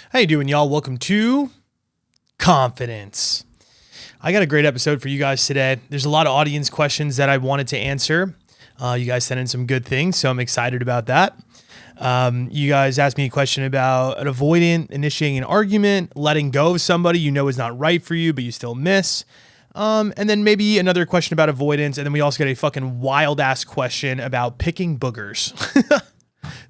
How you doing, y'all? Welcome to Confidence. I got a great episode for you guys today. There's a lot of audience questions that I wanted to answer. You guys sent in some good things, so I'm excited about that. You guys asked me a question about an avoidant initiating an argument, letting go of somebody you know is not right for you, but you still miss. And then maybe another question about avoidance. And then we also got a fucking wild ass question about picking boogers.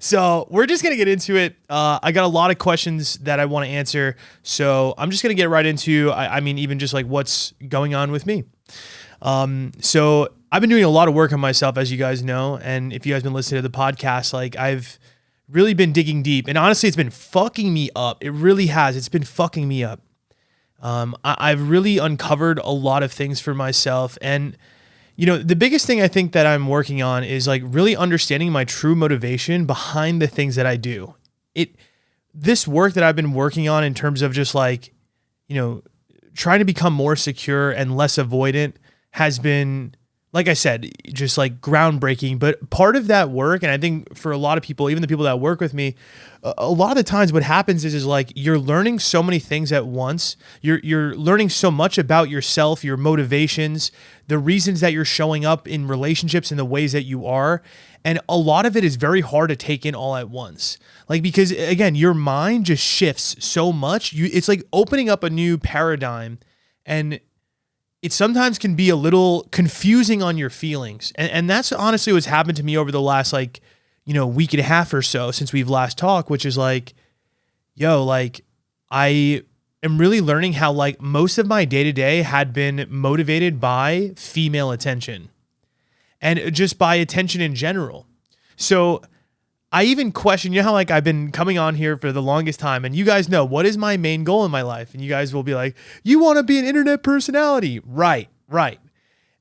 So we're just going to get into it. I got a lot of questions that I want to answer. So I'm just going to get right into, even just like what's going on with me. So I've been doing a lot of work on myself, as you guys know. And if you guys been listening to the podcast, like I've really been digging deep. And honestly, it's been fucking me up. It really has. It's been fucking me up. I've really uncovered a lot of things for myself. And you know, the biggest thing I think that I'm working on is like really understanding my true motivation behind the things that I do. This work that I've been working on in terms of just like, you know, trying to become more secure and less avoidant has been, like I said, just like groundbreaking. But part of that work, and I think for a lot of people, even the people that work with me, a lot of the times what happens is like you're learning so many things at once. You're learning so much about yourself, your motivations, the reasons that you're showing up in relationships in the ways that you are. And a lot of it is very hard to take in all at once. Like, because again, your mind just shifts so much. It's like opening up a new paradigm, and it sometimes can be a little confusing on your feelings. And that's honestly what's happened to me over the last week and a half or so since we've last talked, which is like, I am really learning how like most of my day-to-day had been motivated by female attention and just by attention in general. So I even question, you know how like I've been coming on here for the longest time, and you guys know what is my main goal in my life. And you guys will be like, you want to be an internet personality. Right.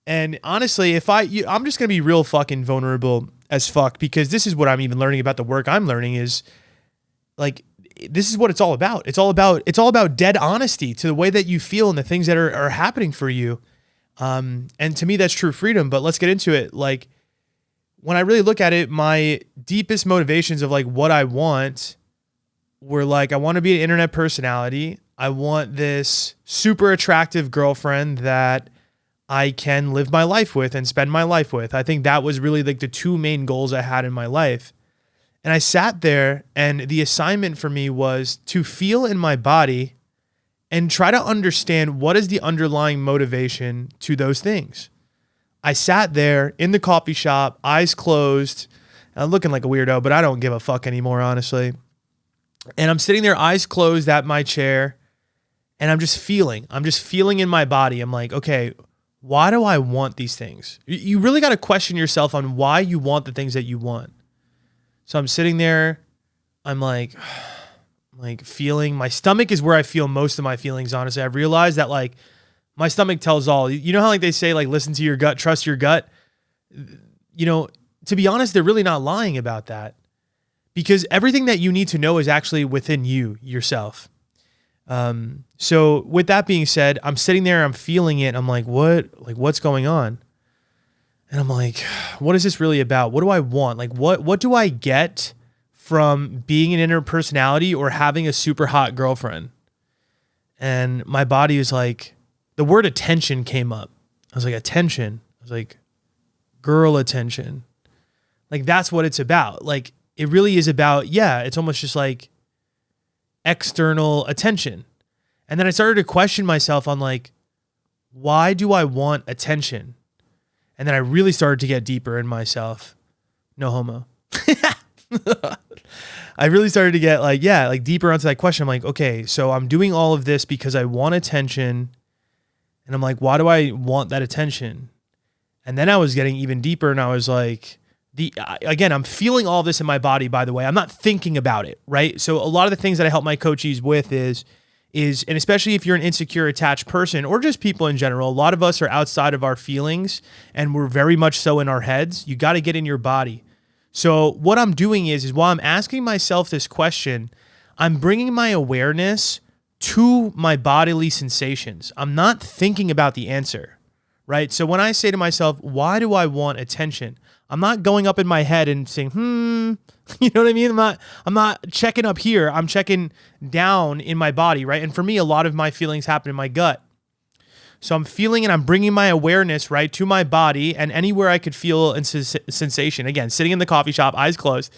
And honestly, I'm just going to be real fucking vulnerable as fuck, because this is what I'm even learning about the work I'm learning is like, this is what it's all about. It's all about dead honesty to the way that you feel and the things that are happening for you. And to me, that's true freedom, but let's get into it. Like, when I really look at it, my deepest motivations of like what I want were like, I want to be an internet personality. I want this super attractive girlfriend that I can live my life with and spend my life with. I think that was really like the two main goals I had in my life. And I sat there, and the assignment for me was to feel in my body and try to understand what is the underlying motivation to those things. I sat there in the coffee shop, eyes closed. I'm looking like a weirdo, but I don't give a fuck anymore, honestly. And I'm sitting there, eyes closed at my chair, and I'm just feeling in my body. I'm like, okay, why do I want these things? You really got to question yourself on why you want the things that you want. So I'm sitting there, I'm like feeling, my stomach is where I feel most of my feelings, honestly. I've realized that like my stomach tells all. You know how like they say like listen to your gut, trust your gut? You know, to be honest, they're really not lying about that, because everything that you need to know is actually within you, yourself. So with that being said, I'm sitting there, I'm feeling it. I'm like, what's going on? And I'm like, what is this really about? What do I want? Like, what do I get from being an interpersonality or having a super hot girlfriend? And my body was like, the word attention came up. I was like, attention. I was like, girl attention. Like, that's what it's about. Like, it really is about, it's almost just like external attention. And then I started to question myself on like, why do I want attention? And then I really started to get deeper in myself. No homo. I really started to get like deeper onto that question. I'm like, okay, so I'm doing all of this because I want attention. And I'm like, why do I want that attention? And then I was getting even deeper, and I was like, again, I'm feeling all this in my body, by the way. I'm not thinking about it, right? So a lot of the things that I help my coachees with is, and especially if you're an insecure attached person or just people in general, a lot of us are outside of our feelings and we're very much so in our heads. You got to get in your body. So what I'm doing is while I'm asking myself this question, I'm bringing my awareness to my bodily sensations. I'm not thinking about the answer, right? So when I say to myself, why do I want attention? I'm not going up in my head and saying, you know what I mean? I'm not checking up here. I'm checking down in my body, right? And for me, a lot of my feelings happen in my gut. So I'm feeling and I'm bringing my awareness, right, to my body and anywhere I could feel a sensation. Again, sitting in the coffee shop, eyes closed.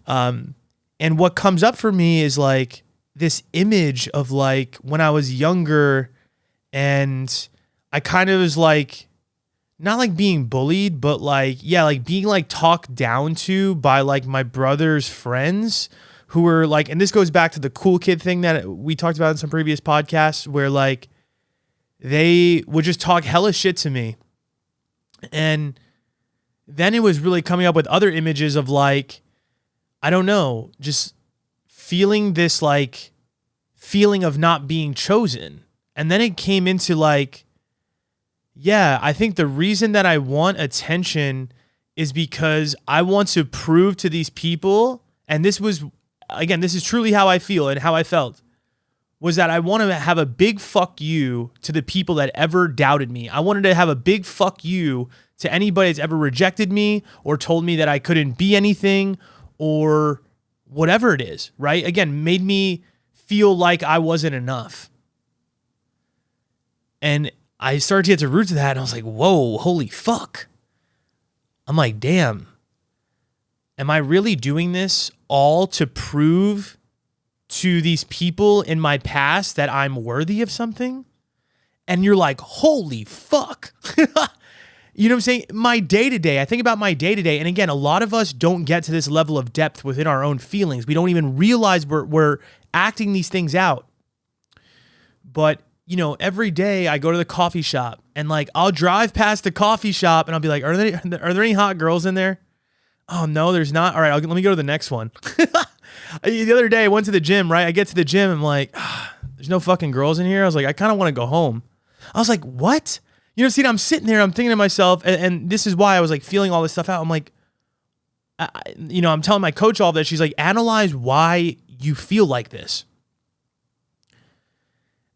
And what comes up for me is like this image of like when I was younger and I kind of was like, not like being bullied, but like, yeah, like being like talked down to by like my brother's friends who were like, and this goes back to the cool kid thing that we talked about in some previous podcasts where like they would just talk hella shit to me. And then it was really coming up with other images of like, I don't know, just feeling this like feeling of not being chosen. And then it came into like, yeah, I think the reason that I want attention is because I want to prove to these people, and this was, again, this is truly how I feel and how I felt, was that I want to have a big fuck you to the people that ever doubted me. I wanted to have a big fuck you to anybody that's ever rejected me or told me that I couldn't be anything or whatever it is, right? Again, made me feel like I wasn't enough. And I started to get to the roots of that, and I was like, whoa, holy fuck. I'm like, damn, am I really doing this all to prove to these people in my past that I'm worthy of something? And you're like, holy fuck. You know what I'm saying? My day-to-day, I think about my day-to-day, and again, a lot of us don't get to this level of depth within our own feelings. We don't even realize we're acting these things out. But you know, every day I go to the coffee shop and like I'll drive past the coffee shop and I'll be like, are there any hot girls in there? Oh no, there's not. All right, let me go to the next one. The other day I went to the gym, right? I get to the gym, I'm like, there's no fucking girls in here. I was like, I kind of want to go home. I was like, what? You know, see, I'm sitting there, I'm thinking to myself, and this is why I was like feeling all this stuff out. I'm like, I'm telling my coach all that. She's like, analyze why you feel like this.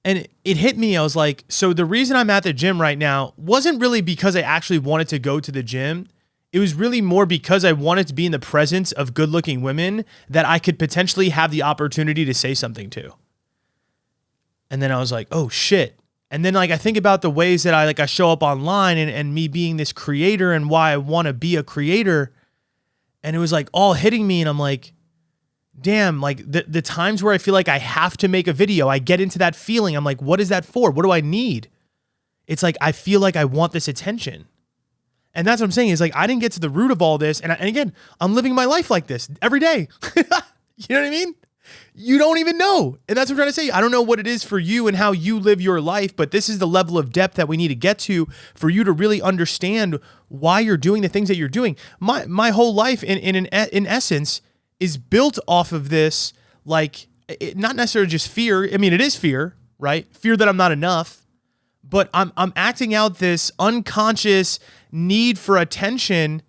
And it hit me. I was like, so the reason I'm at the gym right now wasn't really because I actually wanted to go to the gym. It was really more because I wanted to be in the presence of good-looking women that I could potentially have the opportunity to say something to. And then I was like, oh shit. And then like I think about the ways that I show up online and me being this creator and why I want to be a creator. And it was like all hitting me, and I'm like, damn, like the times where I feel like I have to make a video, I get into that feeling. I'm like, what is that for? What do I need? It's like, I feel like I want this attention. And that's what I'm saying is like, I didn't get to the root of all this. And again, I'm living my life like this every day. You know what I mean? You don't even know. And that's what I'm trying to say. I don't know what it is for you and how you live your life, but this is the level of depth that we need to get to for you to really understand why you're doing the things that you're doing. My whole life in essence is built off of this, like, not necessarily just fear. I mean, it is fear, right? Fear that I'm not enough, but I'm acting out this unconscious need for attention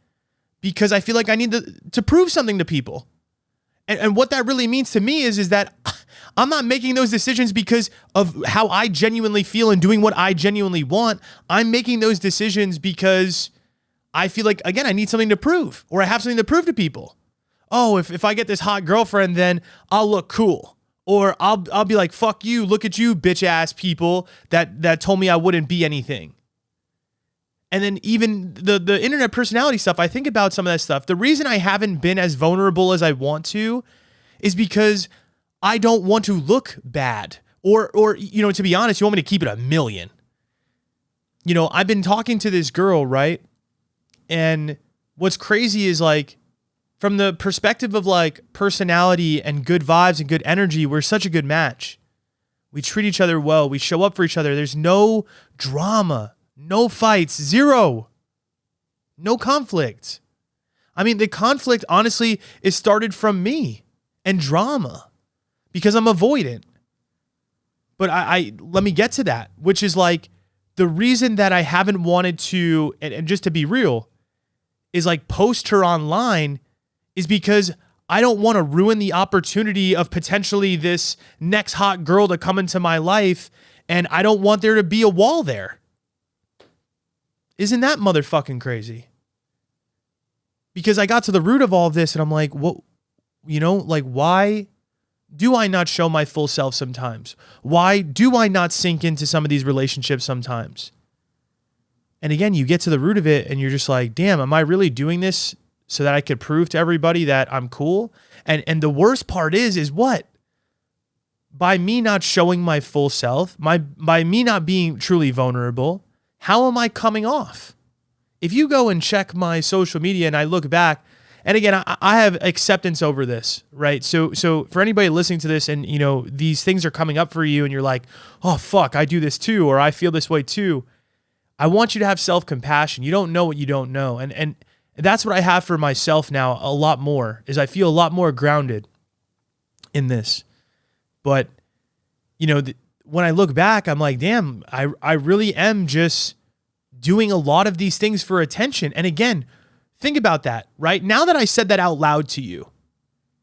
because I feel like I need to prove something to people. And what that really means to me is that I'm not making those decisions because of how I genuinely feel and doing what I genuinely want. I'm making those decisions because I feel like, again, I need something to prove, or I have something to prove to people. Oh, if I get this hot girlfriend, then I'll look cool. Or I'll be like, fuck you, look at you, bitch ass people that told me I wouldn't be anything. And then even the internet personality stuff, I think about some of that stuff. The reason I haven't been as vulnerable as I want to is because I don't want to look bad. Or to be honest, you want me to keep it a million. I've been talking to this girl, right? And what's crazy is like, from the perspective of like personality and good vibes and good energy, we're such a good match. We treat each other well. We show up for each other. There's no drama, no fights, zero, no conflict. I mean, the conflict honestly is started from me and drama because I'm avoidant. But I let me get to that, which is like the reason that I haven't wanted to, and just to be real, is like post her online is because I don't want to ruin the opportunity of potentially this next hot girl to come into my life, and I don't want there to be a wall there. Isn't that motherfucking crazy? because I got to the root of all of this and I'm like, what, like, why do I not show my full self sometimes? Why do I not sink into some of these relationships sometimes? And again, you get to the root of it and you're just like, damn, am I really doing this so that I could prove to everybody that I'm cool? And the worst part is what? By me not showing my full self, by me not being truly vulnerable, how am I coming off? If you go and check my social media and I look back, and again, I have acceptance over this, right? So for anybody listening to this and, these things are coming up for you and you're like, oh, fuck, I do this too, or I feel this way too. I want you to have self-compassion. You don't know what you don't know. And that's what I have for myself now a lot more, is I feel a lot more grounded in this. But, when I look back, I'm like, damn, I really am just doing a lot of these things for attention. And again, think about that, right? Now that I said that out loud to you,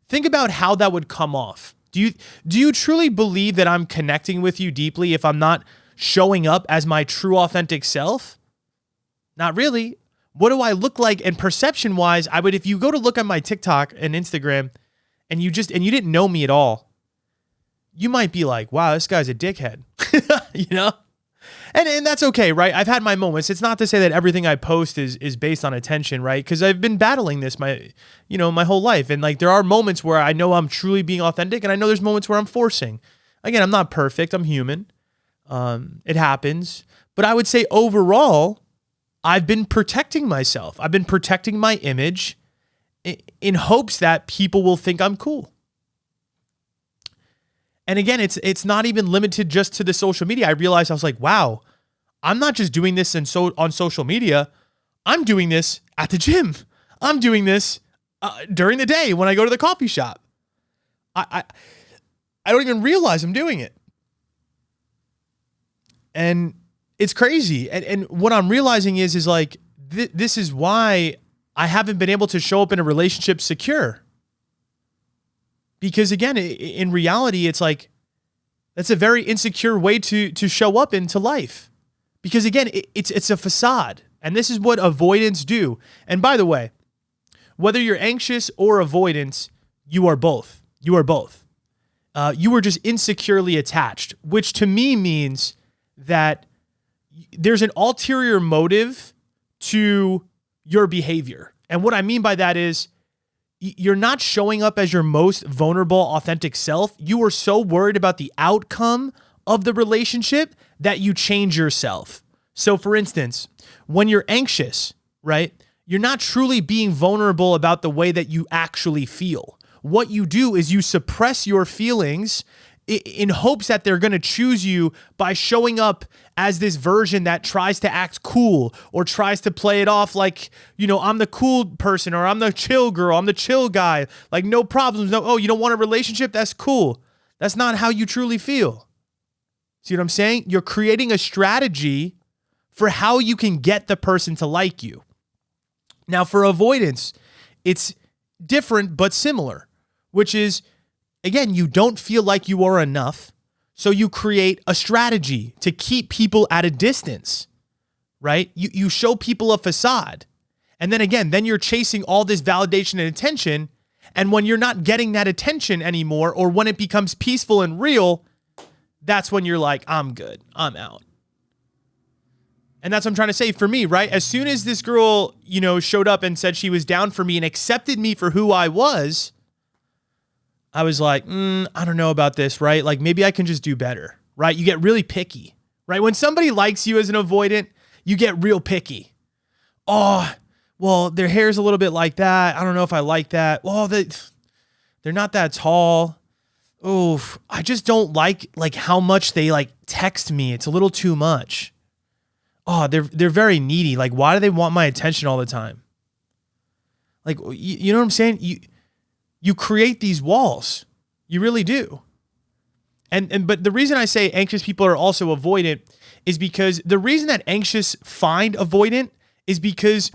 think about how that would come off. Do you truly believe that I'm connecting with you deeply if I'm not showing up as my true authentic self? Not really. What do I look like? And perception wise, if you go to look at my TikTok and Instagram and you didn't know me at all, you might be like, wow, this guy's a dickhead, And that's okay, right? I've had my moments. It's not to say that everything I post is based on attention, right? Because I've been battling this my whole life. And like, there are moments where I know I'm truly being authentic, and I know there's moments where I'm forcing. Again, I'm not perfect. I'm human. It happens. But I would say overall, I've been protecting myself. I've been protecting my image in hopes that people will think I'm cool. And again, it's not even limited just to the social media. I realized, I was like, wow, I'm not just doing this on social media. I'm doing this at the gym. I'm doing this during the day when I go to the coffee shop. I don't even realize I'm doing it. And it's crazy. And what I'm realizing is like, this is why I haven't been able to show up in a relationship secure. Because again, in reality, it's like, that's a very insecure way to show up into life. Because again, it's a facade. And this is what avoidants do. And by the way, whether you're anxious or avoidant, you are both. You are both. You are just insecurely attached, which to me means that there's an ulterior motive to your behavior. And what I mean by that is, you're not showing up as your most vulnerable, authentic self. You are so worried about the outcome of the relationship that you change yourself. So for instance, when you're anxious, right, you're not truly being vulnerable about the way that you actually feel. What you do is you suppress your feelings in hopes that they're going to choose you by showing up as this version that tries to act cool or tries to play it off like, I'm the cool person, or I'm the chill girl, I'm the chill guy, like no problems. No, oh, you don't want a relationship? That's cool. That's not how you truly feel. See what I'm saying? You're creating a strategy for how you can get the person to like you. Now for avoidance, it's different but similar, which is, again, you don't feel like you are enough, so you create a strategy to keep people at a distance, right? You show people a facade. And then again, then you're chasing all this validation and attention, and when you're not getting that attention anymore, or when it becomes peaceful and real, that's when you're like, I'm good, I'm out. And that's what I'm trying to say for me, right? As soon as this girl, showed up and said she was down for me and accepted me for who I was like, I don't know about this, right? Like maybe I can just do better, right? You get really picky, right? When somebody likes you as an avoidant, you get real picky. Oh, well, their hair's a little bit like that. I don't know if I like that. Well, they're not that tall. Oh, I just don't like how much they like text me. It's a little too much. Oh, they're very needy. Like, why do they want my attention all the time? Like, you know what I'm saying? You create these walls. You really do. But the reason I say anxious people are also avoidant is because the reason that anxious find avoidant is because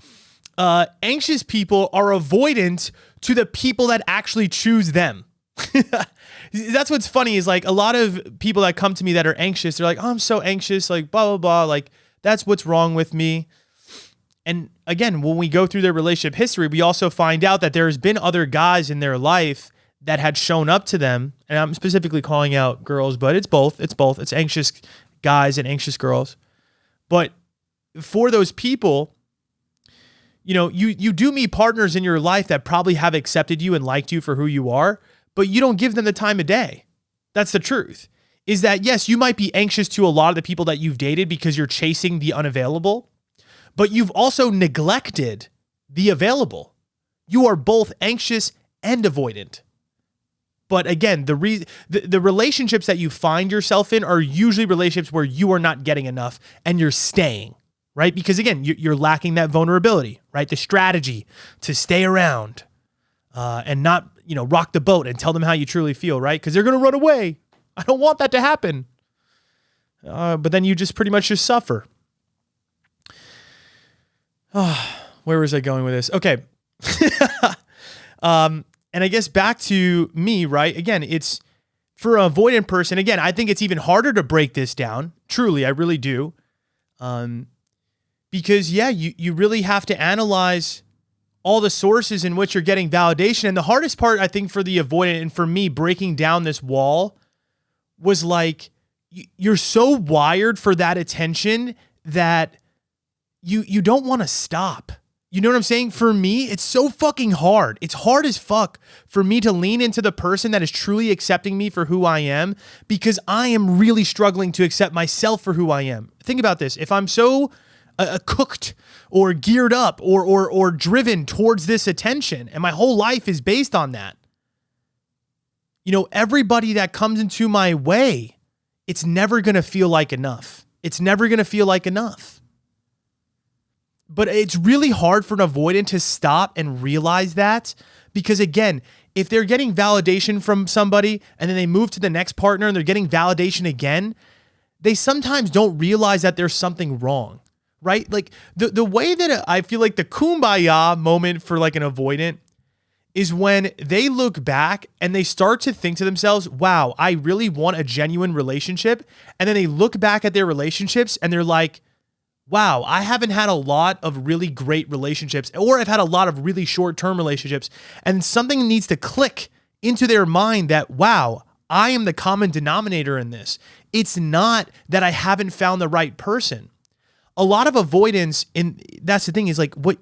anxious people are avoidant to the people that actually choose them. That's what's funny is like a lot of people that come to me that are anxious, they're like, oh, I'm so anxious, like blah, blah, blah. Like that's what's wrong with me. And again, when we go through their relationship history, we also find out that there's been other guys in their life that had shown up to them. And I'm specifically calling out girls, but it's both. It's both. It's anxious guys and anxious girls. But for those people, you know, you do meet partners in your life that probably have accepted you and liked you for who you are, but you don't give them the time of day. That's the truth. Is that, yes, you might be anxious to a lot of the people that you've dated because you're chasing the unavailable, but you've also neglected the available. You are both anxious and avoidant. But again, the relationships that you find yourself in are usually relationships where you are not getting enough and you're staying, right? Because again, you're lacking that vulnerability, right? The strategy to stay around and not, you know, rock the boat and tell them how you truly feel, right? Because they're going to run away. I don't want that to happen. But then you just pretty much just suffer. Where was I going with this? Okay. And I guess back to me, right? Again, it's for an avoidant person. Again, I think it's even harder to break this down. Truly, I really do. Because yeah, you really have to analyze all the sources in which you're getting validation. And the hardest part, I think, for the avoidant and for me breaking down this wall was like, you're so wired for that attention that you don't want to stop. You know what I'm saying? For me, it's so fucking hard. It's hard as fuck for me to lean into the person that is truly accepting me for who I am, because I am really struggling to accept myself for who I am. Think about this. If I'm so cooked or geared up or driven towards this attention, and my whole life is based on that, you know, everybody that comes into my way, it's never going to feel like enough. It's never going to feel like enough. But it's really hard for an avoidant to stop and realize that, because again, if they're getting validation from somebody and then they move to the next partner and they're getting validation again, they sometimes don't realize that there's something wrong, right? Like the way that I feel like the kumbaya moment for like an avoidant is when they look back and they start to think to themselves, wow, I really want a genuine relationship. And then they look back at their relationships and they're like, wow, I haven't had a lot of really great relationships, or I've had a lot of really short-term relationships, and something needs to click into their mind that, wow, I am the common denominator in this. It's not that I haven't found the right person. A lot of avoidance, that's the thing, is like, what,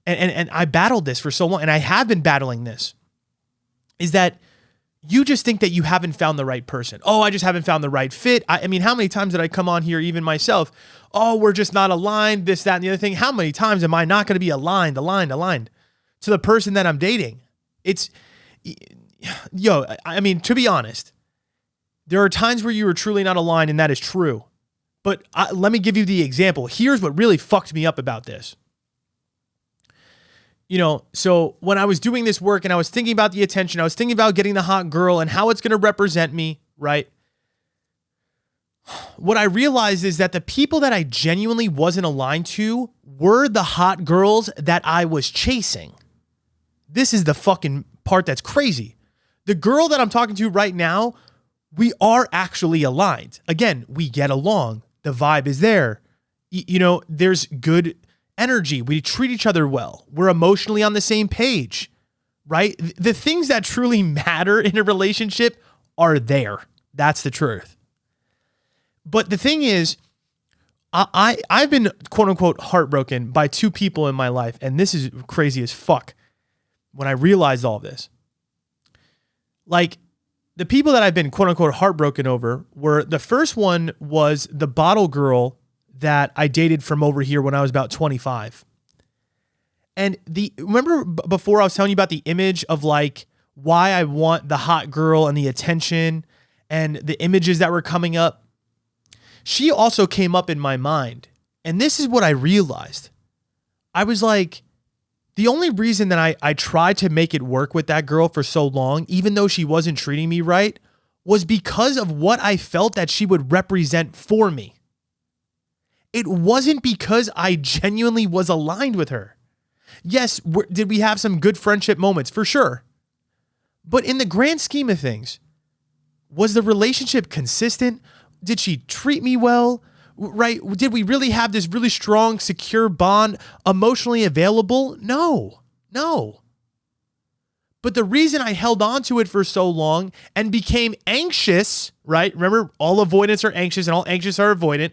and I battled this for so long, and I have been battling this, is that you just think that you haven't found the right person. Oh, I just haven't found the right fit. I mean, how many times did I come on here, even myself? Oh, we're just not aligned, this, that, and the other thing. How many times am I not going to be aligned to the person that I'm dating? It's, I mean, to be honest, there are times where you are truly not aligned, and that is true. But let me give you the example. Here's what really fucked me up about this. You know, so when I was doing this work and I was thinking about the attention, I was thinking about getting the hot girl and how it's going to represent me, right? What I realized is that the people that I genuinely wasn't aligned to were the hot girls that I was chasing. This is the fucking part that's crazy. The girl that I'm talking to right now, we are actually aligned. Again, we get along. The vibe is there. You know, there's good energy. We treat each other well. We're emotionally on the same page, right? The things that truly matter in a relationship are there. That's the truth. But the thing is, I've been quote unquote heartbroken by two people in my life. And this is crazy as fuck when I realized all of this. Like, the people that I've been quote unquote heartbroken over were, the first one was the bottle girl that I dated from over here when I was about 25. And remember before I was telling you about the image of like why I want the hot girl and the attention and the images that were coming up? She also came up in my mind. And this is what I realized. I was like, the only reason that I tried to make it work with that girl for so long, even though she wasn't treating me right, was because of what I felt that she would represent for me. It wasn't because I genuinely was aligned with her. Yes, did we have some good friendship moments? For sure. But in the grand scheme of things, was the relationship consistent? Did she treat me well? right? Did we really have this really strong, secure bond, emotionally available? No. But the reason I held on to it for so long and became anxious, right? Remember, all avoidants are anxious and all anxious are avoidant.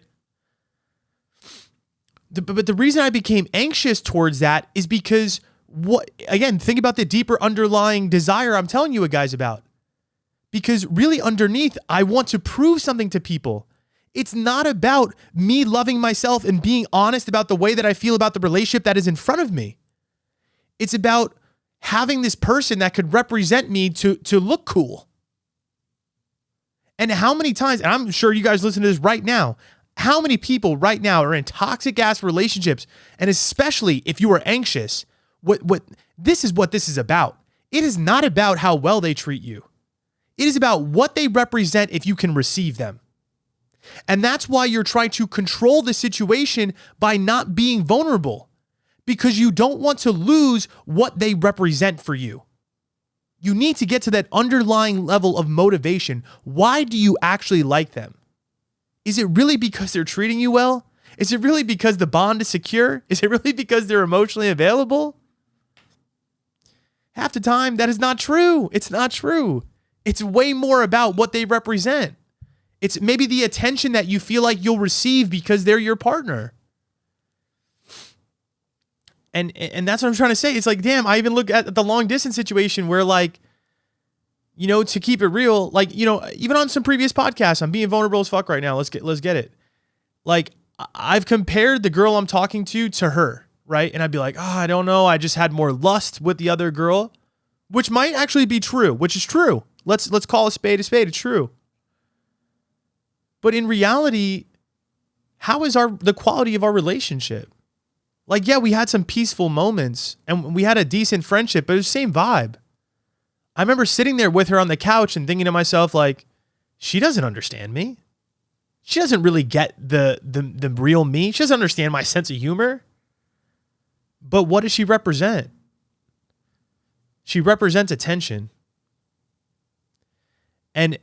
But the reason I became anxious towards that is because think about the deeper underlying desire I'm telling you guys about. Because really underneath, I want to prove something to people. It's not about me loving myself and being honest about the way that I feel about the relationship that is in front of me. It's about having this person that could represent me to look cool. And how many times, and I'm sure you guys listen to this right now, how many people right now are in toxic ass relationships, and especially if you are anxious, this is what this is about. It is not about how well they treat you. It is about what they represent if you can receive them. And that's why you're trying to control the situation by not being vulnerable, because you don't want to lose what they represent for you. You need to get to that underlying level of motivation. Why do you actually like them? Is it really because they're treating you well? Is it really because the bond is secure? Is it really because they're emotionally available? Half the time, that is not true. It's not true. It's way more about what they represent. It's maybe the attention that you feel like you'll receive because they're your partner. And that's what I'm trying to say. It's like, damn, I even look at the long distance situation where, like, you know, to keep it real, like, you know, even on some previous podcasts, I'm being vulnerable as fuck right now. Let's get it. Like, I've compared the girl I'm talking to her, right? And I'd be like, I don't know. I just had more lust with the other girl, which might actually be true, which is true. Let's call a spade a spade. It's true. But in reality, how is the quality of our relationship? Like, yeah, we had some peaceful moments and we had a decent friendship, but it was the same vibe. I remember sitting there with her on the couch and thinking to myself, like, she doesn't understand me. She doesn't really get the real me. She doesn't understand my sense of humor. But what does she represent? She represents attention. And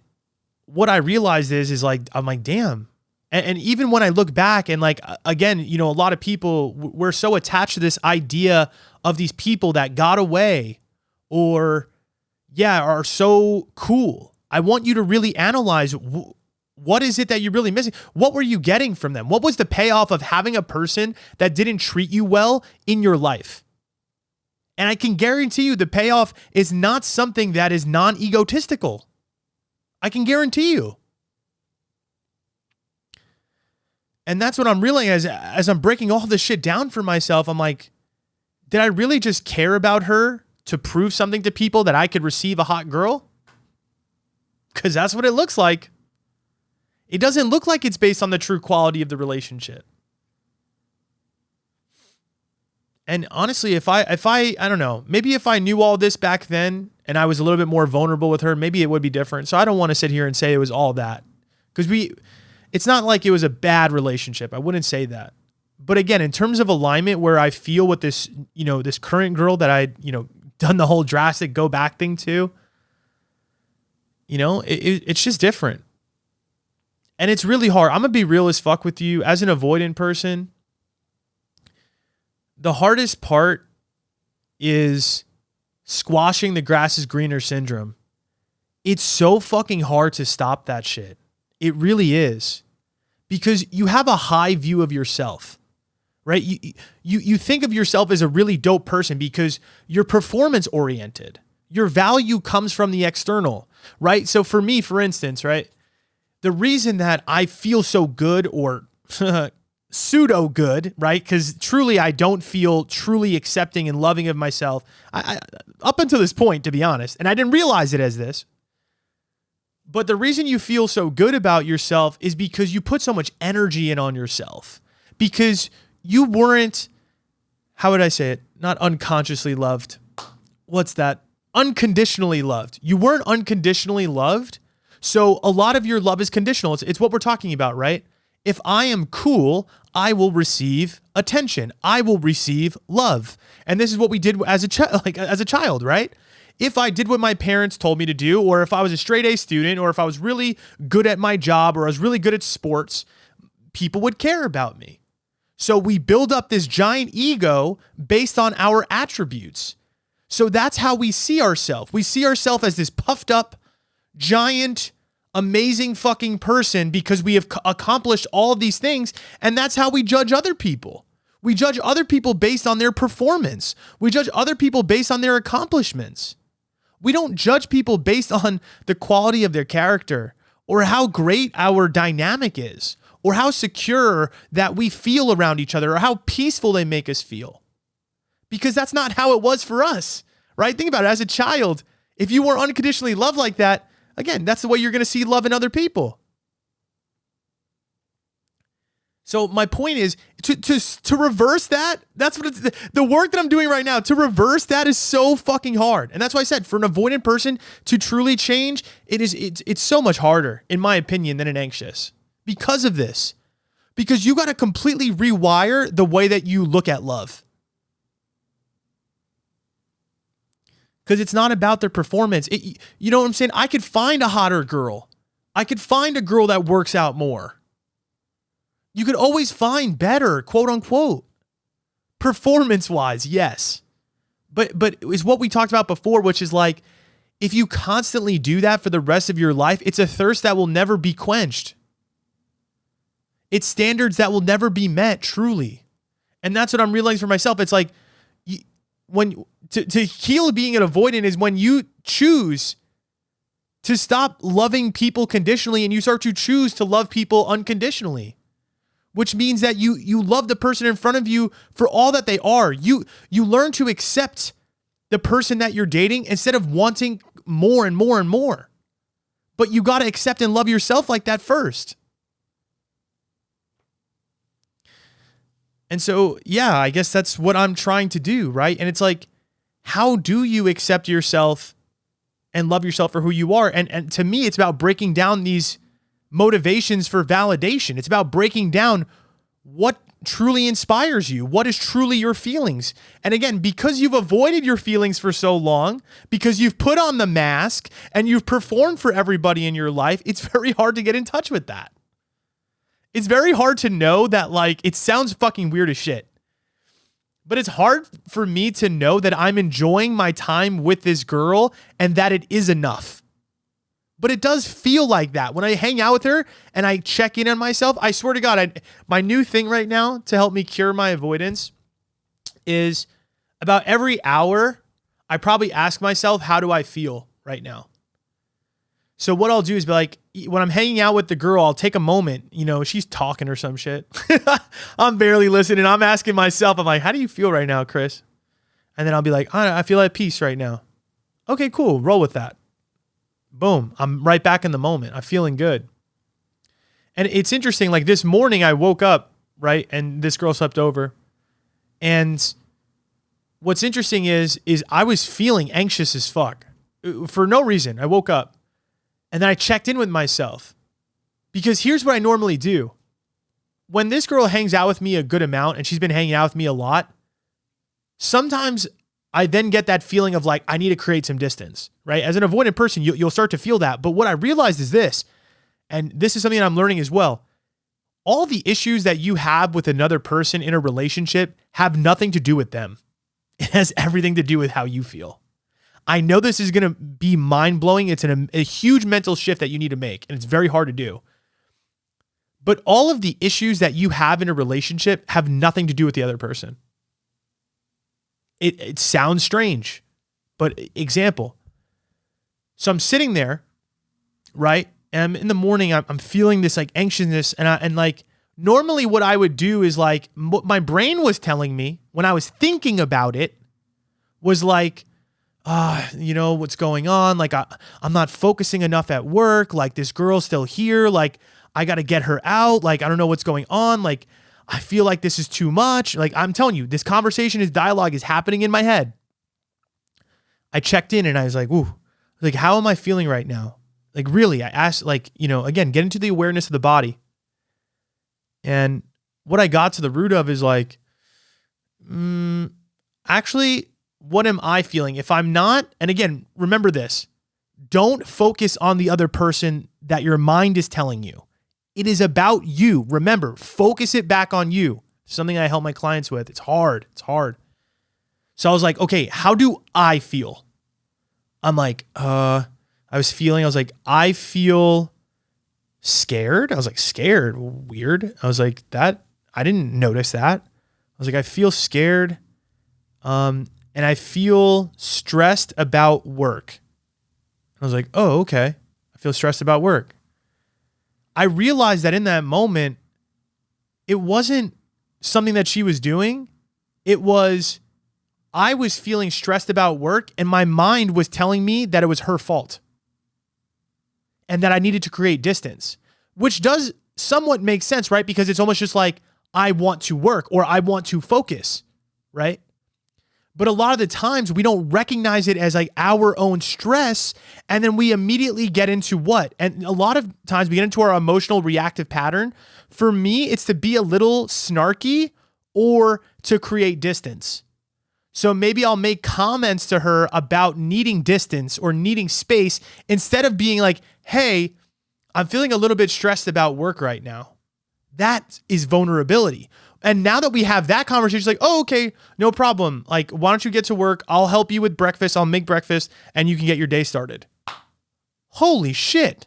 what I realized is like, I'm like, damn. And even when I look back and, like, again, you know, a lot of people, we're so attached to this idea of these people that got away or, are so cool. I want you to really analyze what is it that you're really missing? What were you getting from them? What was the payoff of having a person that didn't treat you well in your life? And I can guarantee you the payoff is not something that is non-egotistical. I can guarantee you. And that's what I'm realizing as I'm breaking all this shit down for myself. I'm like, did I really just care about her to prove something to people that I could receive a hot girl? Because that's what it looks like. It doesn't look like it's based on the true quality of the relationship. And honestly, if I don't know, maybe if I knew all this back then and I was a little bit more vulnerable with her, maybe it would be different. So I don't want to sit here and say it was all that, because it's not like it was a bad relationship. I wouldn't say that. But again, in terms of alignment, where I feel with this, you know, this current girl that I, you know, done the whole drastic go back thing to, you know, it's just different. And it's really hard. I'm going to be real as fuck with you as an avoidant person. The hardest part is squashing the grass is greener syndrome. It's so fucking hard to stop that shit. It really is. Because you have a high view of yourself, right? You think of yourself as a really dope person because you're performance oriented. Your value comes from the external, right? So for me, for instance, right, the reason that I feel so good or pseudo good, right? Because truly, I don't feel truly accepting and loving of myself. I up until this point, to be honest, and I didn't realize it as this. But the reason you feel so good about yourself is because you put so much energy in on yourself. Because you weren't, how would I say it? Not unconsciously loved. What's that? Unconditionally loved. You weren't unconditionally loved. So a lot of your love is conditional. It's what we're talking about, right? If I am cool, I will receive attention. I will receive love. And this is what we did as a child, right? If I did what my parents told me to do, or if I was a straight A student, or if I was really good at my job, or I was really good at sports, people would care about me. So we build up this giant ego based on our attributes. So that's how we see ourselves. We see ourselves as this puffed up, giant, amazing fucking person because we have accomplished all of these things. And that's how we judge other people. We judge other people based on their performance. We judge other people based on their accomplishments. We don't judge people based on the quality of their character or how great our dynamic is or how secure that we feel around each other or how peaceful they make us feel. Because that's not how it was for us, right? Think about it. As a child, if you were unconditionally loved like that, again, that's the way you're going to see love in other people. So my point is to reverse that. That's what it's, the work that I'm doing right now. To reverse that is so fucking hard, and that's why I said for an avoidant person to truly change, it's so much harder, in my opinion, than an anxious because of this. Because you got to completely rewire the way that you look at love. Because it's not about their performance. You know what I'm saying? I could find a hotter girl. I could find a girl that works out more. You could always find better, quote unquote. Performance-wise, yes. But it's what we talked about before, which is like, if you constantly do that for the rest of your life, it's a thirst that will never be quenched. It's standards that will never be met, truly. And that's what I'm realizing for myself. It's like, to heal being an avoidant is when you choose to stop loving people conditionally and you start to choose to love people unconditionally, which means that you love the person in front of you for all that they are. You learn to accept the person that you're dating instead of wanting more and more and more. But you got to accept and love yourself like that first. And so, yeah, I guess that's what I'm trying to do, right? And it's like, how do you accept yourself and love yourself for who you are? And to me, it's about breaking down these motivations for validation. It's about breaking down what truly inspires you, what is truly your feelings. And again, because you've avoided your feelings for so long, because you've put on the mask and you've performed for everybody in your life, it's very hard to get in touch with that. It's very hard to know that, like, it sounds fucking weird as shit, but it's hard for me to know that I'm enjoying my time with this girl and that it is enough. But it does feel like that. When I hang out with her and I check in on myself, I swear to God, my new thing right now to help me cure my avoidance is about every hour, I probably ask myself, how do I feel right now? So what I'll do is be like, when I'm hanging out with the girl, I'll take a moment, she's talking or some shit. I'm barely listening. I'm asking myself, I'm like, how do you feel right now, Chris? And then I'll be like, I feel at peace right now. Okay, cool. Roll with that. Boom. I'm right back in the moment. I'm feeling good. And it's interesting. Like this morning I woke up, right? And this girl slept over. And what's interesting is I was feeling anxious as fuck for no reason. I woke up and then I checked in with myself because here's what I normally do. When this girl hangs out with me a good amount and she's been hanging out with me a lot, sometimes I then get that feeling of like, I need to create some distance, right? As an avoidant person, you'll start to feel that. But what I realized is this, and this is something that I'm learning as well. All the issues that you have with another person in a relationship have nothing to do with them. It has everything to do with how you feel. I know this is going to be mind-blowing. It's a huge mental shift that you need to make, and it's very hard to do. But all of the issues that you have in a relationship have nothing to do with the other person. It sounds strange, but example. So I'm sitting there, right? And in the morning, I'm feeling this like anxiousness. And like, normally what I would do is like, what my brain was telling me when I was thinking about it was like, what's going on? Like, I'm not focusing enough at work. Like this girl's still here. Like I got to get her out. Like, I don't know what's going on. Like, I feel like this is too much. Like, I'm telling you, this conversation, this dialogue is happening in my head. I checked in and I was like, ooh, like, how am I feeling right now? Like, really, I asked, like, again, get into the awareness of the body. And what I got to the root of is like, actually, what am I feeling? If I'm not, and again, remember this, don't focus on the other person that your mind is telling you. It is about you. Remember, focus it back on you. Something I help my clients with. It's hard. So I was like, okay, how do I feel? I'm like, I feel scared. I was like, scared? Weird. I was like, I didn't notice that. I was like, I feel scared. And I feel stressed about work. I was like, oh, okay. I feel stressed about work. I realized that in that moment, it wasn't something that she was doing. It was, I was feeling stressed about work and my mind was telling me that it was her fault and that I needed to create distance, which does somewhat make sense, right? Because it's almost just like, I want to work or I want to focus, right? But a lot of the times we don't recognize it as like our own stress. And then we immediately get into what? And a lot of times we get into our emotional reactive pattern. For me, it's to be a little snarky or to create distance. So maybe I'll make comments to her about needing distance or needing space instead of being like, hey, I'm feeling a little bit stressed about work right now. That is vulnerability. And now that we have that conversation, it's like, oh, okay, no problem. Like, why don't you get to work? I'll help you with breakfast. I'll make breakfast and you can get your day started. Holy shit.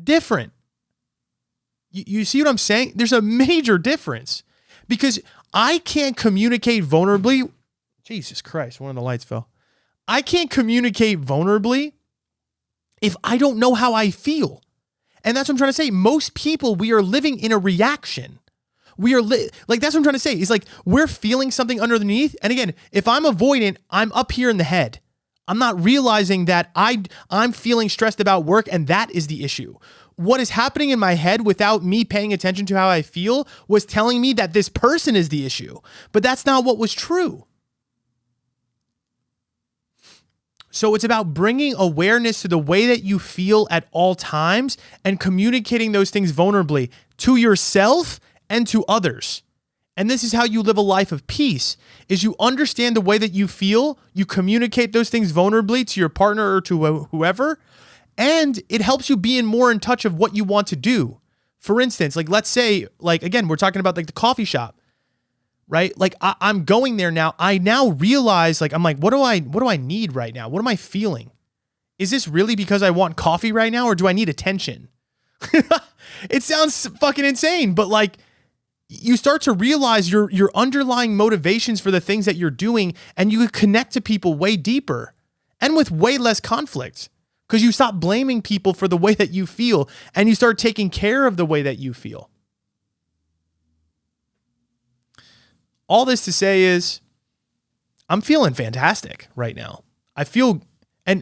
Different. You see what I'm saying? There's a major difference because I can't communicate vulnerably. Jesus Christ, one of the lights fell. I can't communicate vulnerably if I don't know how I feel. And that's what I'm trying to say. Most people, we are living in a reaction. We are that's what I'm trying to say. It's like we're feeling something underneath. And again, if I'm avoidant, I'm up here in the head. I'm not realizing that I'm feeling stressed about work and that is the issue. What is happening in my head without me paying attention to how I feel was telling me that this person is the issue. But that's not what was true. So it's about bringing awareness to the way that you feel at all times and communicating those things vulnerably to yourself and to others. And this is how you live a life of peace, is you understand the way that you feel, you communicate those things vulnerably to your partner or to whoever, and it helps you be more in touch of what you want to do. For instance, like let's say, like again, we're talking about like the coffee shop. Right? Like I'm going there now. I now realize like, I'm like, what do I need right now? What am I feeling? Is this really because I want coffee right now? Or do I need attention? It sounds fucking insane, but like you start to realize your underlying motivations for the things that you're doing and you connect to people way deeper and with way less conflict because you stop blaming people for the way that you feel and you start taking care of the way that you feel. All this to say is I'm feeling fantastic right now. I feel, and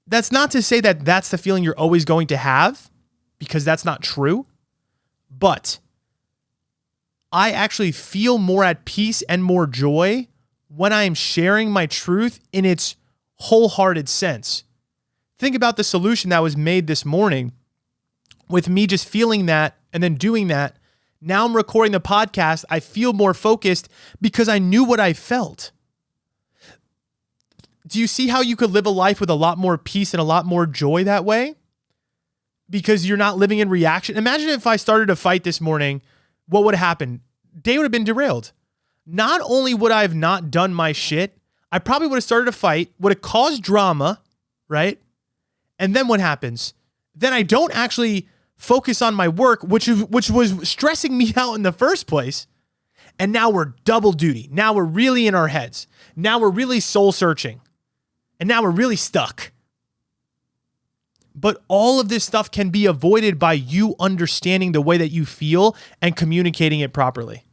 that's not to say that that's the feeling you're always going to have because that's not true, but I actually feel more at peace and more joy when I am sharing my truth in its wholehearted sense. Think about the solution that was made this morning with me just feeling that and then doing that. Now I'm recording the podcast. I feel more focused because I knew what I felt. Do you see how you could live a life with a lot more peace and a lot more joy that way? Because you're not living in reaction. Imagine if I started a fight this morning, what would happen? Day would have been derailed. Not only would I have not done my shit, I probably would have started a fight, would have caused drama, right? And then what happens? Then I don't actually focus on my work, which was stressing me out in the first place. And now we're double duty. Now we're really in our heads. Now we're really soul searching. And now we're really stuck. But all of this stuff can be avoided by you understanding the way that you feel and communicating it properly.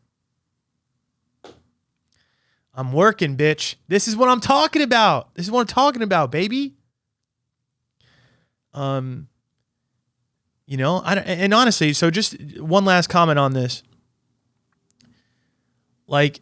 I'm working, bitch. This is what I'm talking about. This is what I'm talking about, baby. And honestly, so just one last comment on this. Like,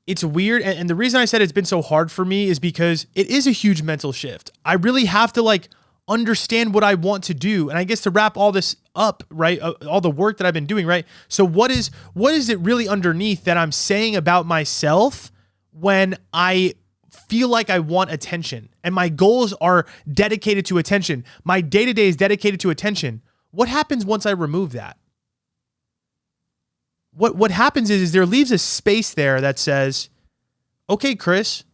it's weird. And the reason I said it's been so hard for me is because it is a huge mental shift. I really have to understand what I want to do. And I guess to wrap all this up, right? All the work that I've been doing, right? So what is it really underneath that I'm saying about myself when I feel like I want attention and my goals are dedicated to attention. My day-to-day is dedicated to attention. What happens once I remove that? What happens is there leaves a space there that says, okay, Chris,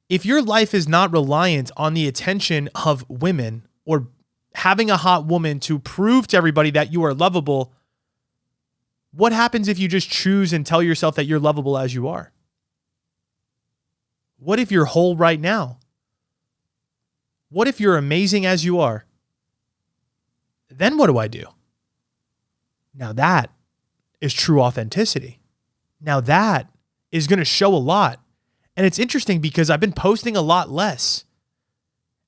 if your life is not reliant on the attention of women or having a hot woman to prove to everybody that you are lovable, what happens if you just choose and tell yourself that you're lovable as you are? What if you're whole right now? What if you're amazing as you are? Then what do I do? Now that is true authenticity. Now that is going to show a lot. And it's interesting because I've been posting a lot less.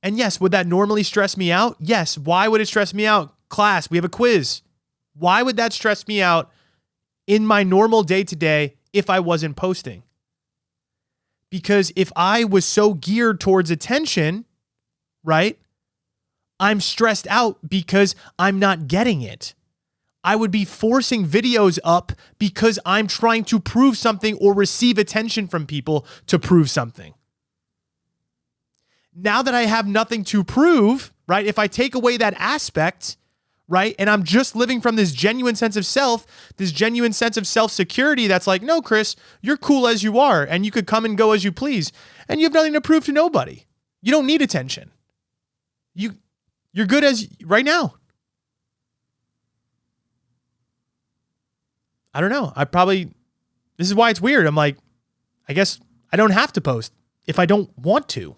And yes, would that normally stress me out? Yes. Why would it stress me out? Class, we have a quiz. Why would that stress me out in my normal day-to-day if I wasn't posting? Because if I was so geared towards attention, right, I'm stressed out because I'm not getting it. I would be forcing videos up because I'm trying to prove something or receive attention from people to prove something. Now that I have nothing to prove, right, if I take away that aspect, right, and I'm just living from this genuine sense of self, this genuine sense of self-security that's like, no, Chris, you're cool as you are, and you could come and go as you please, and you have nothing to prove to nobody. You don't need attention. You're good as right now. I don't know. This is why it's weird. I'm like, I guess I don't have to post if I don't want to.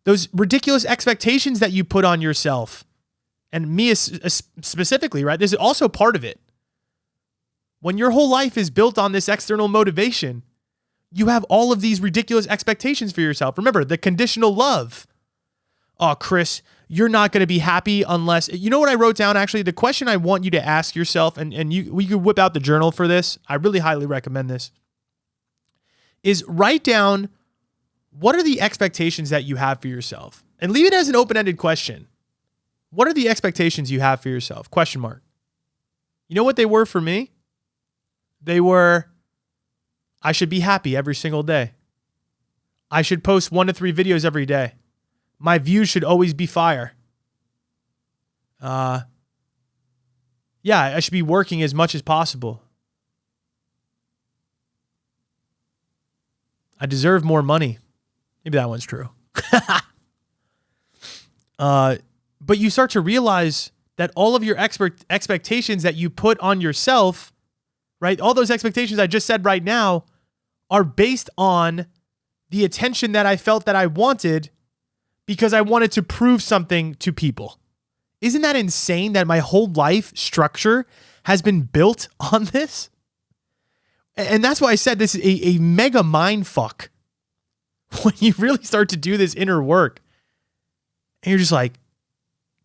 Those ridiculous expectations that you put on yourself, and me specifically, right? This is also part of it. When your whole life is built on this external motivation, you have all of these ridiculous expectations for yourself. Remember, the conditional love. Oh, Chris, you're not going to be happy unless... You know what I wrote down, actually? The question I want you to ask yourself, and we could whip out the journal for this. I really highly recommend this. Is write down, what are the expectations that you have for yourself? And leave it as an open-ended question. What are the expectations you have for yourself? Question mark. You know what they were for me? They were, I should be happy every single day. I should post 1 to 3 videos every day. My views should always be fire. Yeah, I should be working as much as possible. I deserve more money. Maybe that one's true. But you start to realize that all of your expectations that you put on yourself, right? All those expectations I just said right now are based on the attention that I felt that I wanted because I wanted to prove something to people. Isn't that insane that my whole life structure has been built on this? And that's why I said this is a mega mind fuck when you really start to do this inner work. And you're just like,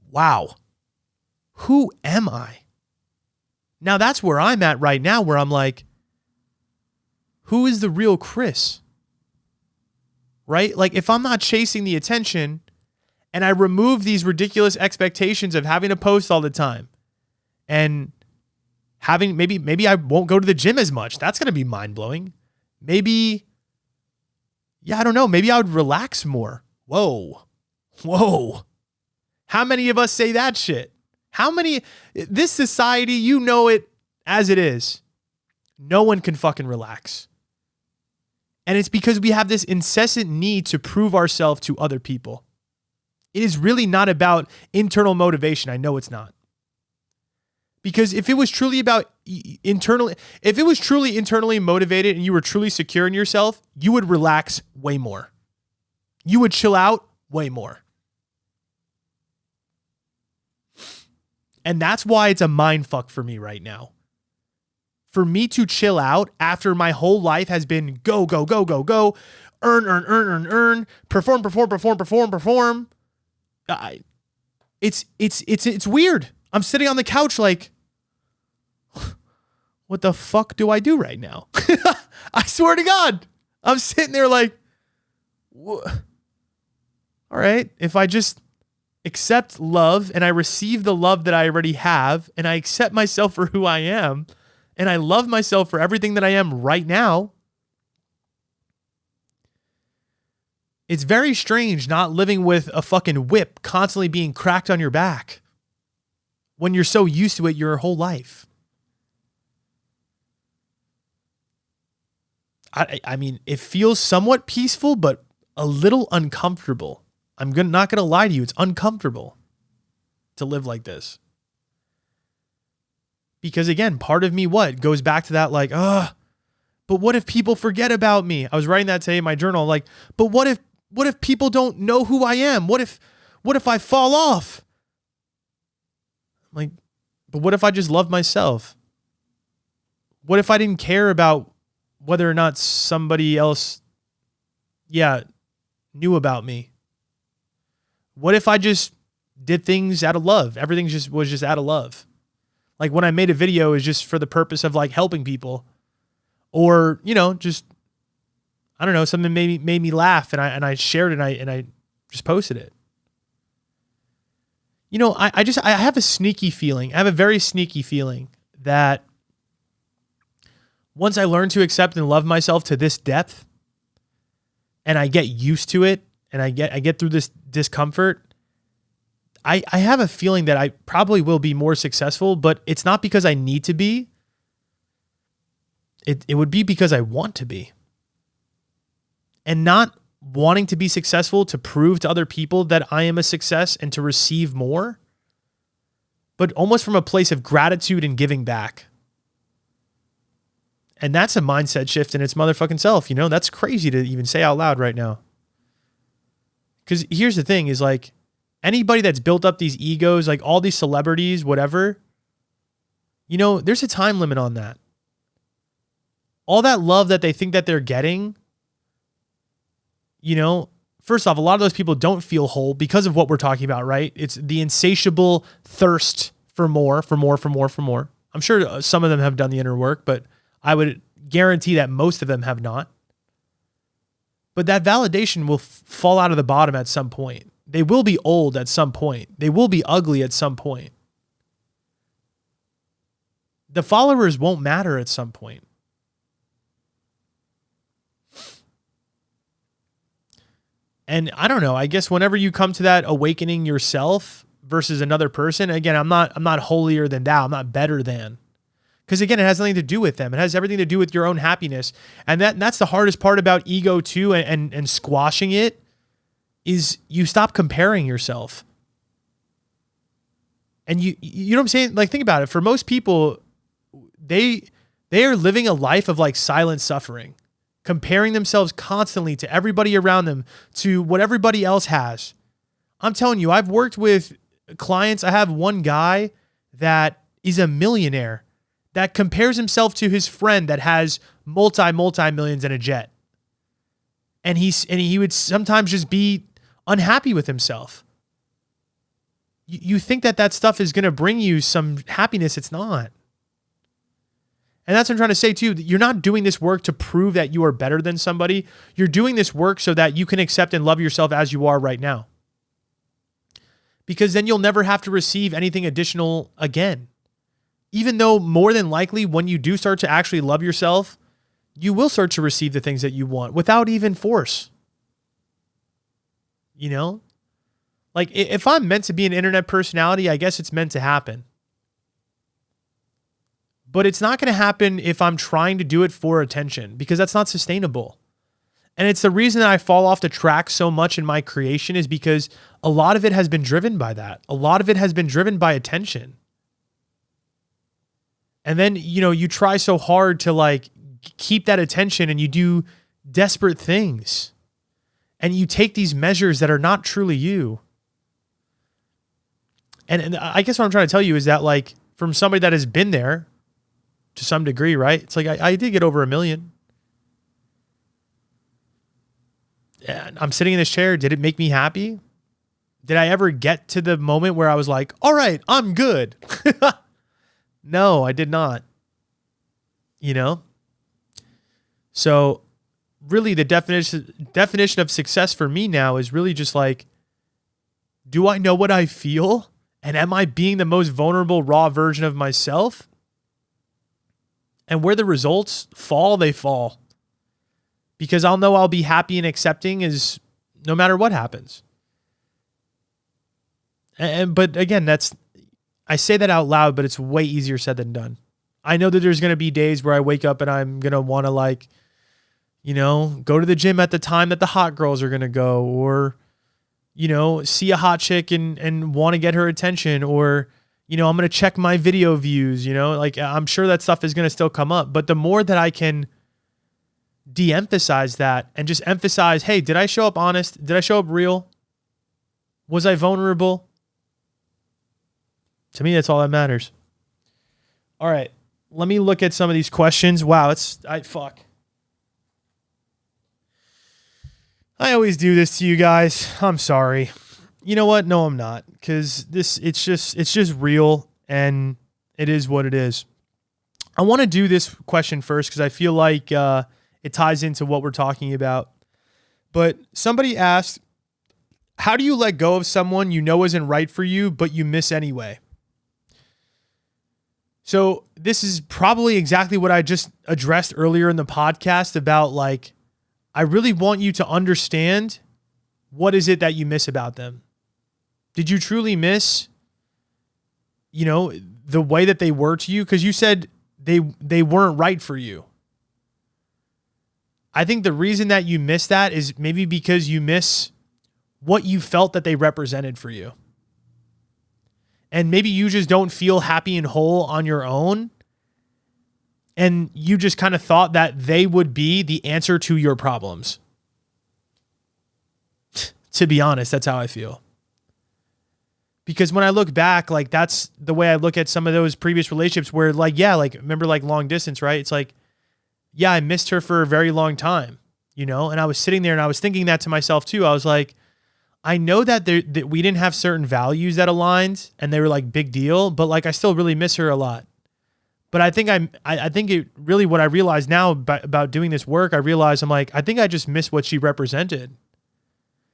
wow, who am I? Now that's where I'm at right now, where I'm like, who is the real Chris? Right? Like if I'm not chasing the attention and I remove these ridiculous expectations of having to post all the time and having, maybe I won't go to the gym as much. That's going to be mind blowing. Maybe, I don't know. Maybe I would relax more. Whoa. How many of us say that shit? This society, you know it as it is. No one can fucking relax. And it's because we have this incessant need to prove ourselves to other people. It is really not about internal motivation. I know it's not. Because if it was truly about internally motivated and you were truly secure in yourself, you would relax way more. You would chill out way more. And that's why it's a mind fuck for me right now. For me to chill out after my whole life has been go, earn, perform. It's weird. I'm sitting on the couch like, what the fuck do I do right now? I swear to God, I'm sitting there like, all right, if I just accept love and I receive the love that I already have and I accept myself for who I am and I love myself for everything that I am right now, It's very strange not living with a fucking whip constantly being cracked on your back when you're so used to it your whole life. I mean, it feels somewhat peaceful, but a little uncomfortable. Not going to lie to you. It's uncomfortable to live like this. Because again, part of me, goes back to that like, but what if people forget about me? I was writing that today in my journal. Like, but what if people don't know who I am? What if I fall off? Like, but what if I just love myself? What if I didn't care about whether or not somebody else, knew about me? What if I just did things out of love? Everything was just out of love. Like when I made a video, is just for the purpose of like helping people, or just I don't know, something made me laugh, and I shared it, and I just posted it. I have a sneaky feeling. I have a very sneaky feeling that once I learn to accept and love myself to this depth, and I get used to it, and I get through this discomfort, I have a feeling that I probably will be more successful, but it's not because I need to be. It would be because I want to be. And not wanting to be successful to prove to other people that I am a success and to receive more, but almost from a place of gratitude and giving back. And that's a mindset shift in its motherfucking self. That's crazy to even say out loud right now. Because here's the thing is like, anybody that's built up these egos, like all these celebrities, whatever, there's a time limit on that. All that love that they think that they're getting, first off, a lot of those people don't feel whole because of what we're talking about, right? It's the insatiable thirst for more. I'm sure some of them have done the inner work, but I would guarantee that most of them have not. But that validation will fall out of the bottom at some point. They will be old at some point. They will be ugly at some point. The followers won't matter at some point. And I don't know, I guess whenever you come to that awakening yourself versus another person, again, I'm not holier than thou. I'm not better than. Because again, it has nothing to do with them. It has everything to do with your own happiness. And that's the hardest part about ego too, and squashing it, is you stop comparing yourself. And you know what I'm saying? Like, think about it. For most people, they are living a life of like silent suffering, comparing themselves constantly to everybody around them, to what everybody else has. I'm telling you, I've worked with clients. I have one guy that is a millionaire that compares himself to his friend that has multi-millions in a jet. And he would sometimes just be unhappy with himself. You think that stuff is going to bring you some happiness. It's not. And that's what I'm trying to say too. You're not doing this work to prove that you are better than somebody. You're doing this work so that you can accept and love yourself as you are right now. Because then you'll never have to receive anything additional again. Even though more than likely when you do start to actually love yourself, you will start to receive the things that you want without even force. Like if I'm meant to be an internet personality, I guess it's meant to happen. But it's not going to happen if I'm trying to do it for attention, because that's not sustainable. And it's the reason that I fall off the track so much in my creation, is because a lot of it has been driven by that. A lot of it has been driven by attention. And then, you try so hard to like keep that attention, and you do desperate things, and you take these measures that are not truly you. And I guess what I'm trying to tell you is that, like, from somebody that has been there to some degree, right? It's like, I did get over 1 million. And I'm sitting in this chair. Did it make me happy? Did I ever get to the moment where I was like, all right, I'm good? No, I did not. So really the definition of success for me now is really just like, do I know what I feel? And am I being the most vulnerable, raw version of myself? And where the results fall, they fall. Because I'll know I'll be happy and accepting as no matter what happens. But again, I say that out loud, but it's way easier said than done. I know that there's going to be days where I wake up and I'm going to want to go to the gym at the time that the hot girls are going to go, or, see a hot chick and want to get her attention, or, I'm going to check my video views, I'm sure that stuff is going to still come up. But the more that I can de-emphasize that and just emphasize, hey, did I show up honest? Did I show up real? Was I vulnerable? To me, that's all that matters. All right. Let me look at some of these questions. Wow, fuck. I always do this to you guys. I'm sorry. You know what? No, I'm not. Because it's just real, and it is what it is. I want to do this question first because I feel like it ties into what we're talking about. But somebody asked, how do you let go of someone you know isn't right for you, but you miss anyway? So this is probably exactly what I just addressed earlier in the podcast about, I really want you to understand what is it that you miss about them. Did you truly miss, the way that they were to you? Because you said they weren't right for you. I think the reason that you miss that is maybe because you miss what you felt that they represented for you. And maybe you just don't feel happy and whole on your own. And you just kind of thought that they would be the answer to your problems. To be honest, that's how I feel. Because when I look back, that's the way I look at some of those previous relationships where remember long distance, right? It's I missed her for a very long time, and I was sitting there and I was thinking that to myself too. I was like, I know that we didn't have certain values that aligned and they were big deal, but I still really miss her a lot. But I think I think it really, what I realize now about doing this work, I realize I think I just miss what she represented.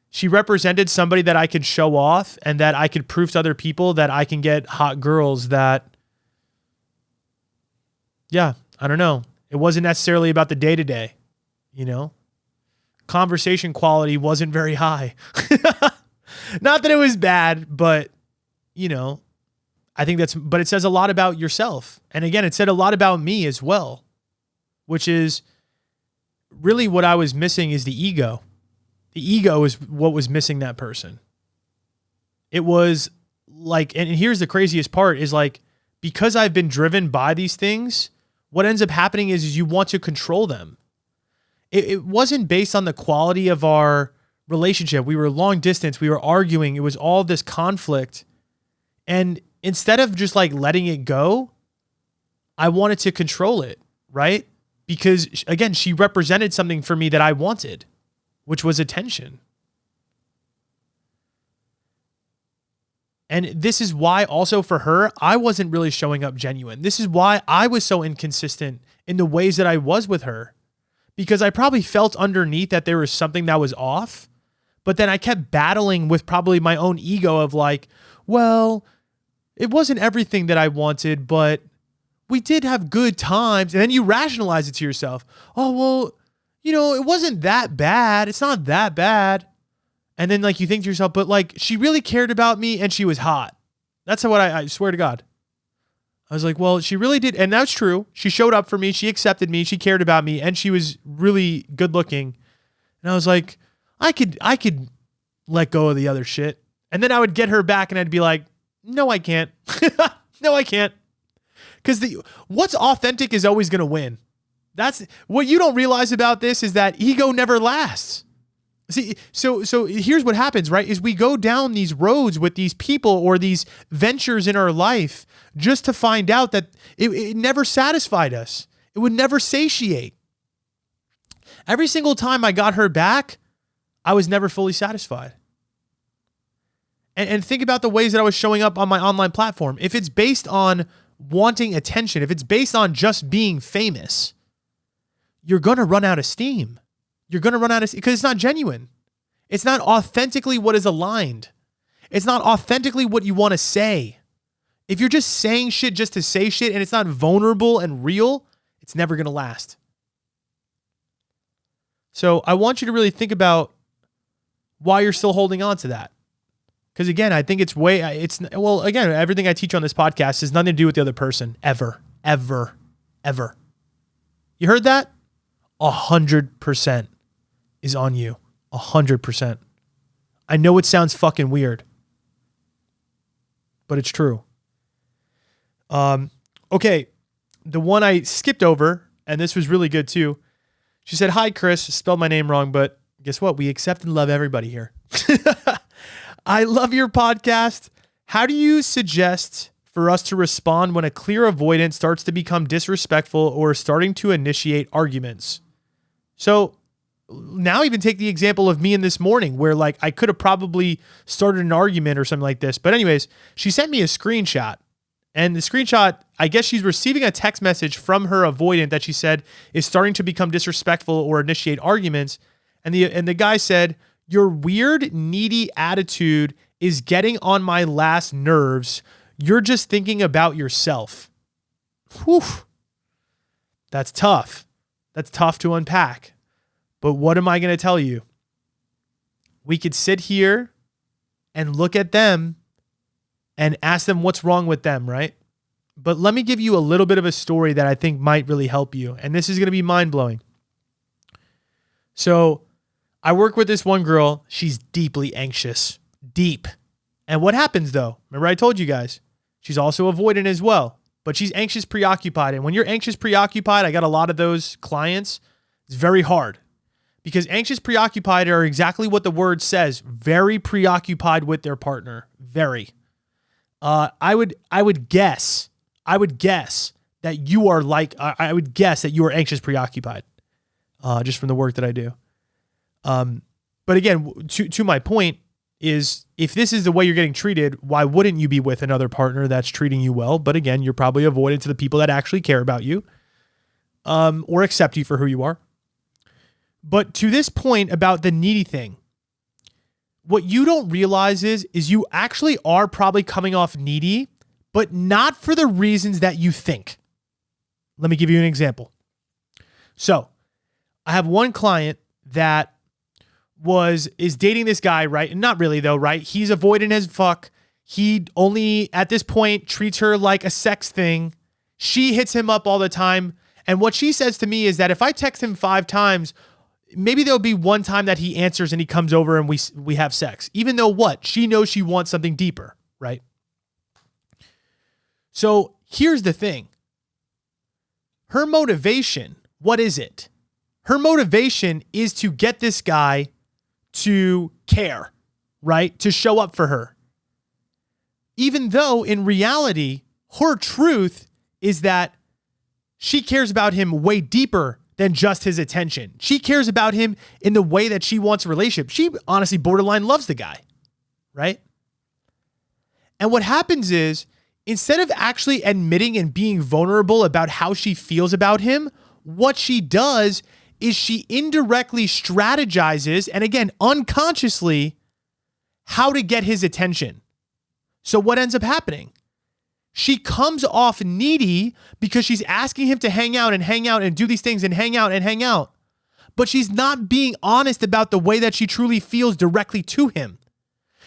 She represented somebody that I could show off and that I could prove to other people that I can get hot girls that, I don't know. It wasn't necessarily about the day-to-day, Conversation quality wasn't very high. Not that it was bad, but, I think but it says a lot about yourself. And again, it said a lot about me as well, which is really what I was missing is the ego. The ego is what was missing that person. It was and here's the craziest part is because I've been driven by these things, what ends up happening is you want to control them. It wasn't based on the quality of our relationship. We were long distance. We were arguing. It was all this conflict. And instead of just letting it go, I wanted to control it, right? Because again, she represented something for me that I wanted, which was attention. And this is why also for her, I wasn't really showing up genuine. This is why I was so inconsistent in the ways that I was with her. Because I probably felt underneath that there was something that was off, but then I kept battling with probably my own ego of well, it wasn't everything that I wanted, but we did have good times. And then you rationalize it to yourself. Oh, well, it wasn't that bad. It's not that bad. And then you think to yourself, but she really cared about me and she was hot. That's what I swear to God. I was well, she really did. And that's true. She showed up for me. She accepted me. She cared about me and she was really good looking. And I was I could let go of the other shit. And then I would get her back and I'd be no, I can't. No, I can't. Because what's authentic is always going to win. That's what you don't realize about this is that ego never lasts. See, so here's what happens, right? Is we go down these roads with these people or these ventures in our life just to find out that it never satisfied us. It would never satiate. Every single time I got her back, I was never fully satisfied. And think about the ways that I was showing up on my online platform. If it's based on wanting attention, if it's based on just being famous, you're going to run out of steam. You're going to run out of steam because it's not genuine. It's not authentically what is aligned. It's not authentically what you want to say. If you're just saying shit just to say shit and it's not vulnerable and real, it's never going to last. So I want you to really think about why you're still holding on to that. Because again, I think again, everything I teach on this podcast has nothing to do with the other person, ever. You heard that? 100% is on you. 100%. I know it sounds fucking weird, but it's true. Okay. The one I skipped over, and this was really good too. She said, "Hi, Chris." Spelled my name wrong, but guess what? We accept and love everybody here. I love your podcast. How do you suggest for us to respond when a clear avoidant starts to become disrespectful or starting to initiate arguments? So now even take the example of me in this morning where like I could have probably started an argument or something like this. But anyways, she sent me a screenshot, and the screenshot, I guess she's receiving a text message from her avoidant that she said is starting to become disrespectful or initiate arguments. And the guy said, "Your weird, needy attitude is getting on my last nerves. You're just thinking about yourself." Whew. That's tough. That's tough to unpack. But what am I going to tell you? We could sit here and look at them and ask them what's wrong with them, right? But let me give you a little bit of a story that I think might really help you. And this is going to be mind-blowing. So I work with this one girl. She's deeply anxious. Deep. And what happens though? Remember I told you guys, she's also avoidant as well, but she's anxious preoccupied. And when you're anxious preoccupied, I got a lot of those clients. It's very hard because anxious preoccupied are exactly what the word says. Very preoccupied with their partner. Very. I would guess that you are I would guess that you are anxious preoccupied, just from the work that I do. But again, to my point is if this is the way you're getting treated, why wouldn't you be with another partner that's treating you well? But again, you're probably avoidant to the people that actually care about you, or accept you for who you are. But to this point about the needy thing, what you don't realize is you actually are probably coming off needy, but not for the reasons that you think. Let me give you an example. So I have one client that is dating this guy, right? And not really though, right? He's avoidant as fuck. He only at this point treats her like a sex thing. She hits him up all the time. And what she says to me is that if I text him 5 times, maybe there'll be one time that he answers and he comes over and we have sex, even though what? She knows she wants something deeper, right? So here's the thing. Her motivation, what is it? Her motivation is to get this guy to care, right? To show up for her. Even though in reality, her truth is that she cares about him way deeper than just his attention. She cares about him in the way that she wants a relationship. She honestly borderline loves the guy, right? And what happens is instead of actually admitting and being vulnerable about how she feels about him, what she does is she indirectly strategizes, and again, unconsciously, how to get his attention. So what ends up happening? She comes off needy because she's asking him to hang out and do these things and hang out. But she's not being honest about the way that she truly feels directly to him.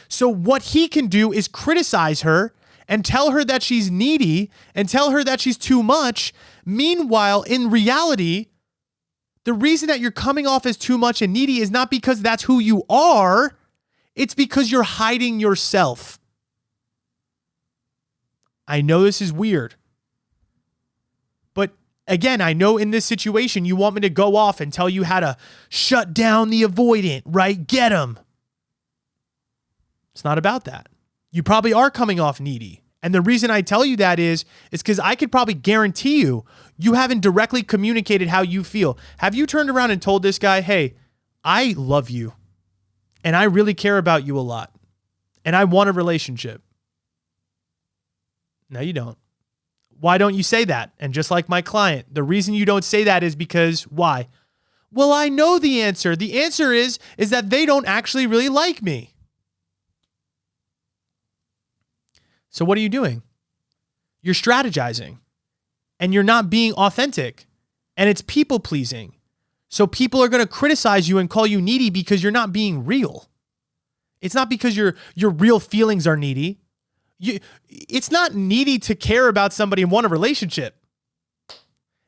So what he can do is criticize her and tell her that she's needy and tell her that she's too much. Meanwhile, in reality, the reason that you're coming off as too much and needy is not because that's who you are. It's because you're hiding yourself. I know this is weird. But again, I know in this situation, you want me to go off and tell you how to shut down the avoidant, right? Get him. It's not about that. You probably are coming off needy. And the reason I tell you that is because I could probably guarantee you haven't directly communicated how you feel. Have you turned around and told this guy, hey, I love you and I really care about you a lot and I want a relationship? No, you don't. Why don't you say that? And just like my client, the reason you don't say that is because why? Well, I know the answer. The answer is that they don't actually really like me. So what are you doing? You're strategizing and you're not being authentic and it's people pleasing. So people are going to criticize you and call you needy because you're not being real. It's not because your real feelings are needy. It's not needy to care about somebody and want a relationship.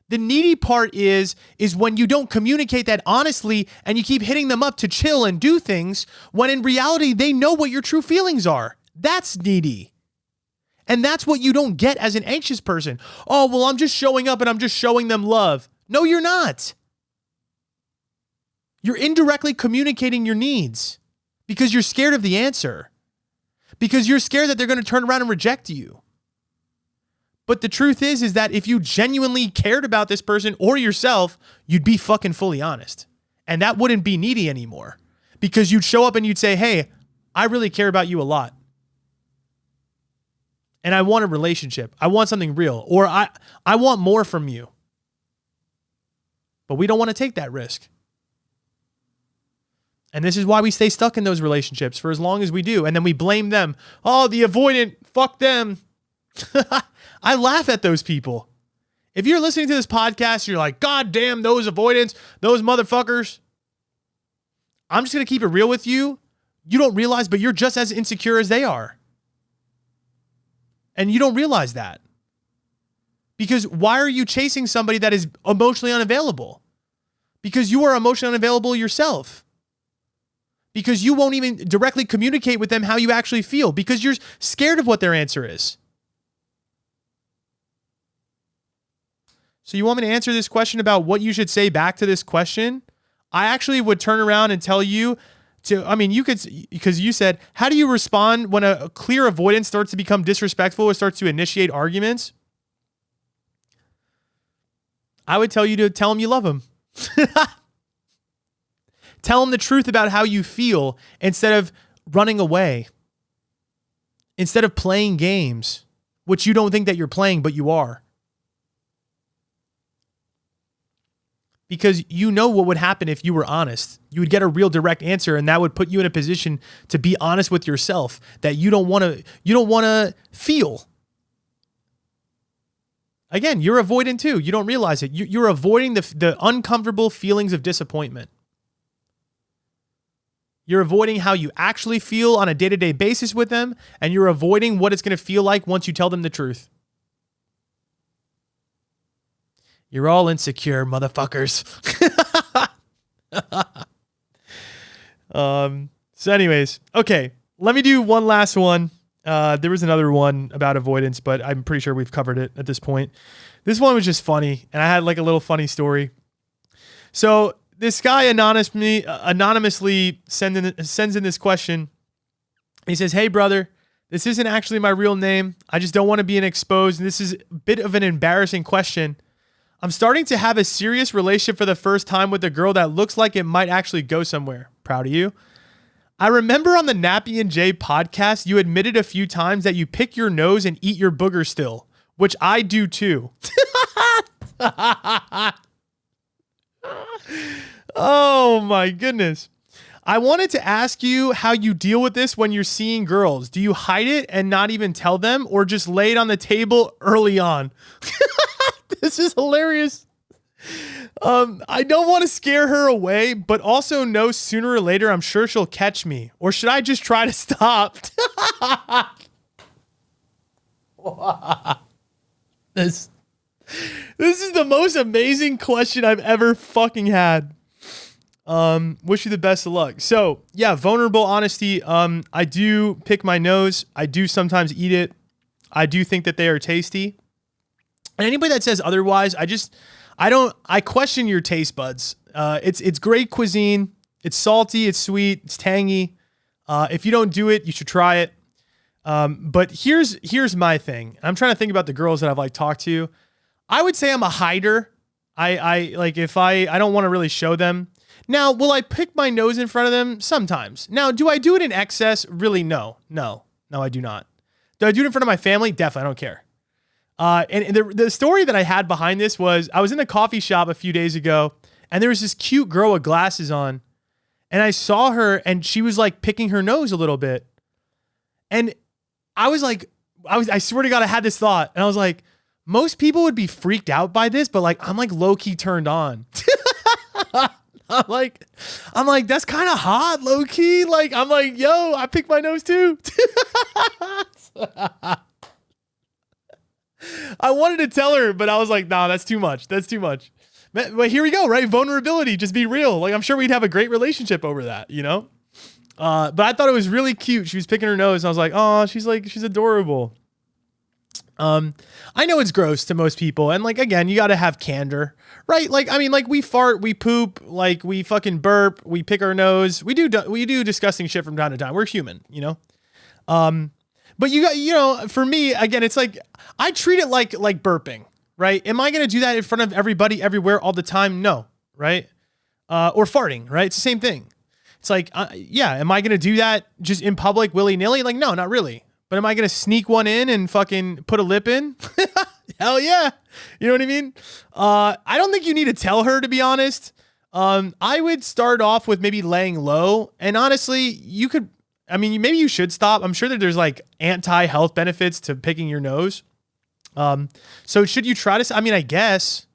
The needy part is when you don't communicate that honestly and you keep hitting them up to chill and do things when in reality they know what your true feelings are. That's needy. And that's what you don't get as an anxious person. Oh, well, I'm just showing up and I'm just showing them love. No, you're not. You're indirectly communicating your needs because you're scared of the answer. Because you're scared that they're going to turn around and reject you. But the truth is that if you genuinely cared about this person or yourself, you'd be fucking fully honest. And that wouldn't be needy anymore. Because you'd show up and you'd say, hey, I really care about you a lot. And I want a relationship. I want something real. Or I want more from you. But we don't want to take that risk. And this is why we stay stuck in those relationships for as long as we do. And then we blame them. Oh, the avoidant, fuck them. I laugh at those people. If you're listening to this podcast, you're like, God damn those avoidants, those motherfuckers. I'm just going to keep it real with you. You don't realize, but you're just as insecure as they are. And you don't realize that. Because why are you chasing somebody that is emotionally unavailable? Because you are emotionally unavailable yourself. Because you won't even directly communicate with them how you actually feel. Because you're scared of what their answer is. So you want me to answer this question about what you should say back to this question? I actually would turn around and tell you you could, because you said, how do you respond when a clear avoidance starts to become disrespectful or starts to initiate arguments? I would tell you to tell them you love them. Tell them the truth about how you feel instead of running away. Instead of playing games, which you don't think that you're playing, but you are. Because you know what would happen if you were honest. You would get a real direct answer, and that would put you in a position to be honest with yourself that you don't want to feel. Again, you're avoidant too. You don't realize it. You're avoiding the uncomfortable feelings of disappointment. You're avoiding how you actually feel on a day-to-day basis with them, and you're avoiding what it's going to feel like once you tell them the truth. You're all insecure, motherfuckers. So anyways, okay, let me do one last one. There was another one about avoidance, but I'm pretty sure we've covered it at this point. This one was just funny, and I had like a little funny story. So this guy anonymously sends in this question. He says, hey, brother, this isn't actually my real name. I just don't want to be exposed, and this is a bit of an embarrassing question. I'm starting to have a serious relationship for the first time with a girl that looks like it might actually go somewhere. Proud of you. I remember on the Nappy and Jay podcast, you admitted a few times that you pick your nose and eat your booger still, which I do too. Oh my goodness. I wanted to ask you how you deal with this when you're seeing girls. Do you hide it and not even tell them, or just lay it on the table early on? This is hilarious. I don't want to scare her away, but also know sooner or later I'm sure she'll catch me. Or should I just try to stop? This is the most amazing question I've ever fucking had. Wish you the best of luck. So yeah, vulnerable honesty. I do pick my nose. I do sometimes eat it. I do think that they are tasty. And anybody that says otherwise, I question your taste buds. It's great cuisine. It's salty, it's sweet, it's tangy. If you don't do it, you should try it. But here's my thing. I'm trying to think about the girls that I've talked to. I would say I'm a hider. I don't want to really show them. Now, will I pick my nose in front of them? Sometimes. Now, do I do it in excess? Really, no, I do not. Do I do it in front of my family? Definitely, I don't care. And the story that I had behind this was I was in a coffee shop a few days ago, and there was this cute girl with glasses on, and I saw her, and she was picking her nose a little bit, and I swear to God, I had this thought, and I was like, most people would be freaked out by this, but I'm low key turned on. I'm like, that's kind of hot, low key. Like, I'm like, yo, I pick my nose too. I wanted to tell her, but I was like, nah, that's too much. That's too much. But here we go, right? Vulnerability, just be real. Like, I'm sure we'd have a great relationship over that, you know? But I thought it was really cute. She was picking her nose, and I was like, oh, she's adorable. I know it's gross to most people, and like, again, you got to have candor, right? Like, I mean, like, we fart, we poop, like, we fucking burp, we pick our nose, we do disgusting shit from time to time. We're human, you know. But you got, you know, for me, again, it's like I treat it like burping, right? Am I gonna do that in front of everybody, everywhere, all the time? No, right? Or farting, right? It's the same thing. It's like, yeah, am I gonna do that just in public, willy nilly? Like, no, not really. But am I going to sneak one in and fucking put a lip in? Hell yeah. You know what I mean? I don't think you need to tell her, to be honest. I would start off with maybe laying low. And honestly, you could, I mean, maybe you should stop. I'm sure that there's like anti-health benefits to picking your nose. So should you try to, I mean, I guess.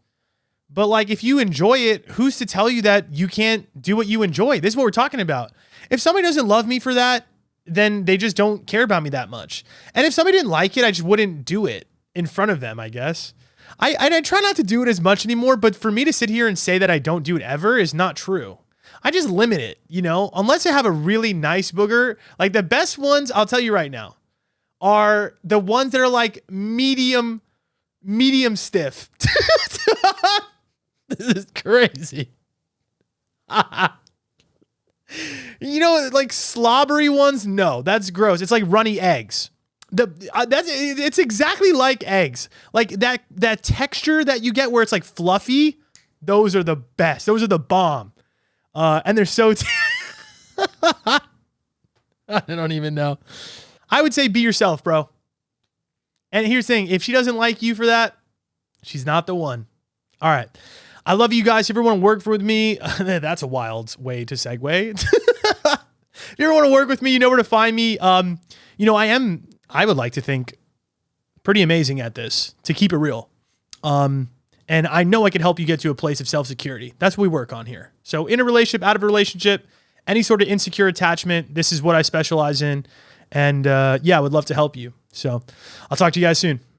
But like, if you enjoy it, who's to tell you that you can't do what you enjoy? This is what we're talking about. If somebody doesn't love me for that, then they just don't care about me that much. And if somebody didn't like it, I just wouldn't do it in front of them, I guess. I try not to do it as much anymore, but for me to sit here and say that I don't do it ever is not true. I just limit it, you know, unless I have a really nice booger. Like the best ones, I'll tell you right now, are the ones that are like medium stiff. This is crazy. You know, like slobbery ones. No, that's gross. It's like runny eggs. It's exactly like eggs. Like that texture that you get where it's like fluffy. Those are the best. Those are the bomb. And they're so. I don't even know. I would say be yourself, bro. And here's the thing: if she doesn't like you for that, she's not the one. All right. I love you guys. If you ever want to work with me, that's a wild way to segue. If you ever want to work with me, you know where to find me. You know, I would like to think pretty amazing at this, to keep it real. And I know I can help you get to a place of self-security. That's what we work on here. So in a relationship, out of a relationship, any sort of insecure attachment, this is what I specialize in. And yeah, I would love to help you. So I'll talk to you guys soon.